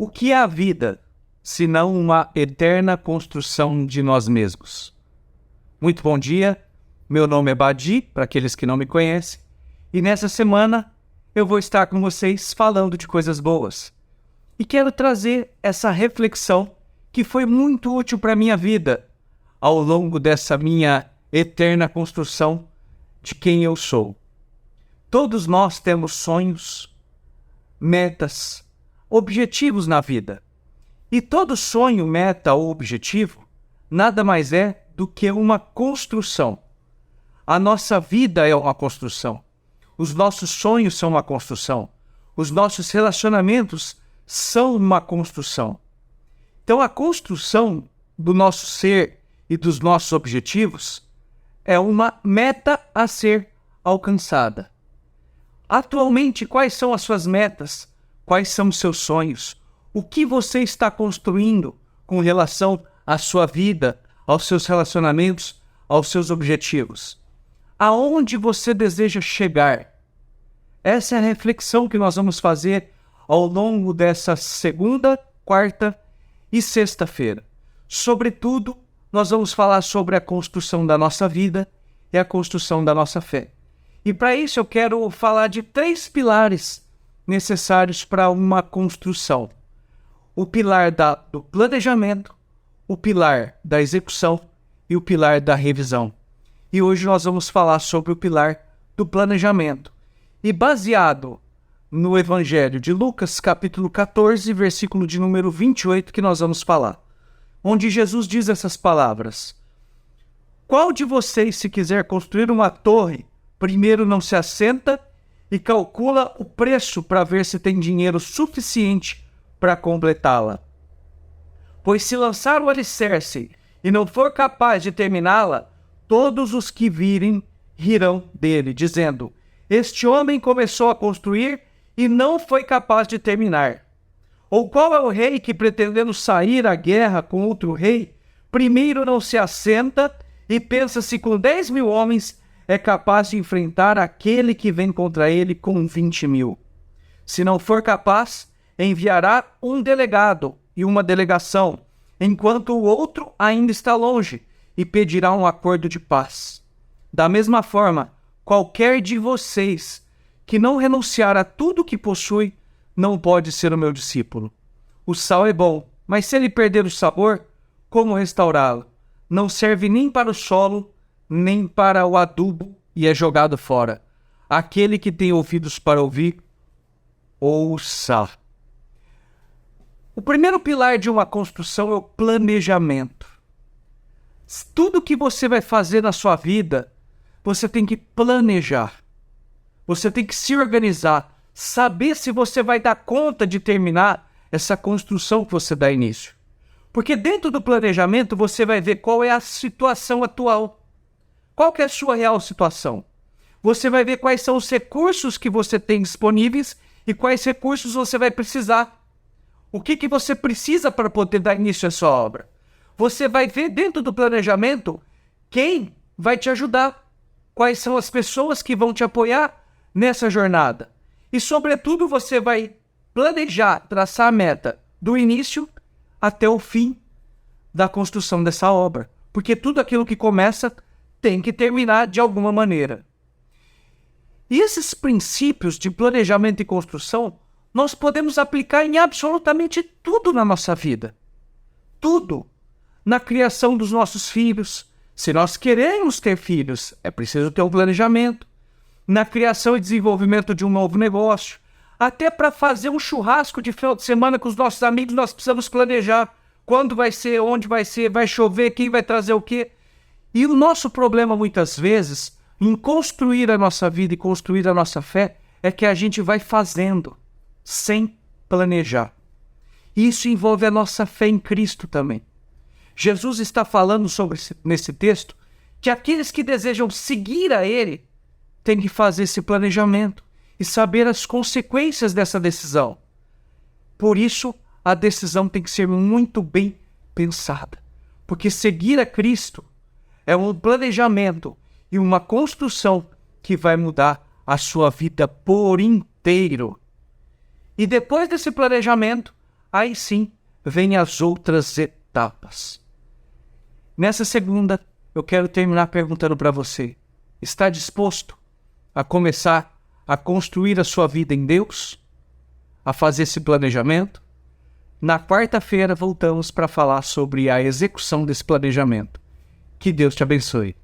O que é a vida, senão uma eterna construção de nós mesmos? Muito bom dia, meu nome é Badi, para aqueles que não me conhecem, e nessa semana eu vou estar com vocês falando de coisas boas. E quero trazer essa reflexão que foi muito útil para a minha vida, ao longo dessa minha eterna construção de quem eu sou. Todos nós temos sonhos, metas, objetivos na vida. E todo sonho, meta ou objetivo nada mais é do que uma construção. A nossa vida é uma construção. Os nossos sonhos são uma construção. Os nossos relacionamentos são uma construção. Então, a construção do nosso ser e dos nossos objetivos é uma meta a ser alcançada. Atualmente, quais são as suas metas? Quais são os seus sonhos? O que você está construindo com relação à sua vida, aos seus relacionamentos, aos seus objetivos? Aonde você deseja chegar? Essa é a reflexão que nós vamos fazer ao longo dessa segunda, quarta e sexta-feira. Sobretudo, nós vamos falar sobre a construção da nossa vida e a construção da nossa fé. E para isso eu quero falar de 3 pilares necessários para uma construção. O pilar do planejamento, o pilar da execução e o pilar da revisão. E hoje nós vamos falar sobre o pilar do planejamento. E baseado no Evangelho de Lucas, capítulo 14, versículo de número 28, que nós vamos falar. Onde Jesus diz essas palavras: Qual de vocês, se quiser construir uma torre, primeiro não se assenta e calcula o preço para ver se tem dinheiro suficiente para completá-la? Pois se lançar o alicerce e não for capaz de terminá-la, todos os que virem rirão dele, dizendo: Este homem começou a construir e não foi capaz de terminar. Ou qual é o rei que, pretendendo sair à guerra com outro rei, primeiro não se assenta e pensa se com 10.000 homens é capaz de enfrentar aquele que vem contra ele com 20.000? Se não for capaz, enviará um delegado e uma delegação, enquanto o outro ainda está longe, e pedirá um acordo de paz. Da mesma forma, qualquer de vocês que não renunciar a tudo que possui, não pode ser o meu discípulo. O sal é bom, mas se ele perder o sabor, como restaurá-lo? Não serve nem para o solo, nem para o adubo, e é jogado fora. Aquele que tem ouvidos para ouvir, ouça. O primeiro pilar de uma construção é o planejamento. Tudo que você vai fazer na sua vida, você tem que planejar. Você tem que se organizar, saber se você vai dar conta de terminar essa construção que você dá início. Porque dentro do planejamento você vai ver qual é a situação atual. Qual que é a sua real situação? Você vai ver quais são os recursos que você tem disponíveis e quais recursos você vai precisar. O que você precisa para poder dar início à sua obra? Você vai ver dentro do planejamento quem vai te ajudar. Quais são as pessoas que vão te apoiar nessa jornada. E, sobretudo, você vai planejar, traçar a meta do início até o fim da construção dessa obra. Porque tudo aquilo que começa tem que terminar de alguma maneira. E esses princípios de planejamento e construção, nós podemos aplicar em absolutamente tudo na nossa vida. Tudo. Na criação dos nossos filhos. Se nós queremos ter filhos, é preciso ter um planejamento. Na criação e desenvolvimento de um novo negócio. Até para fazer um churrasco de final de semana com os nossos amigos, nós precisamos planejar quando vai ser, onde vai ser, vai chover, quem vai trazer o quê. E o nosso problema, muitas vezes, em construir a nossa vida e construir a nossa fé, é que a gente vai fazendo, sem planejar. E isso envolve a nossa fé em Cristo também. Jesus está falando nesse texto que aqueles que desejam seguir a Ele têm que fazer esse planejamento e saber as consequências dessa decisão. Por isso, a decisão tem que ser muito bem pensada. Porque seguir a Cristo é um planejamento e uma construção que vai mudar a sua vida por inteiro. E depois desse planejamento, aí sim vêm as outras etapas. Nessa segunda, eu quero terminar perguntando para você: está disposto a começar a construir a sua vida em Deus? A fazer esse planejamento? Na quarta-feira voltamos para falar sobre a execução desse planejamento. Que Deus te abençoe.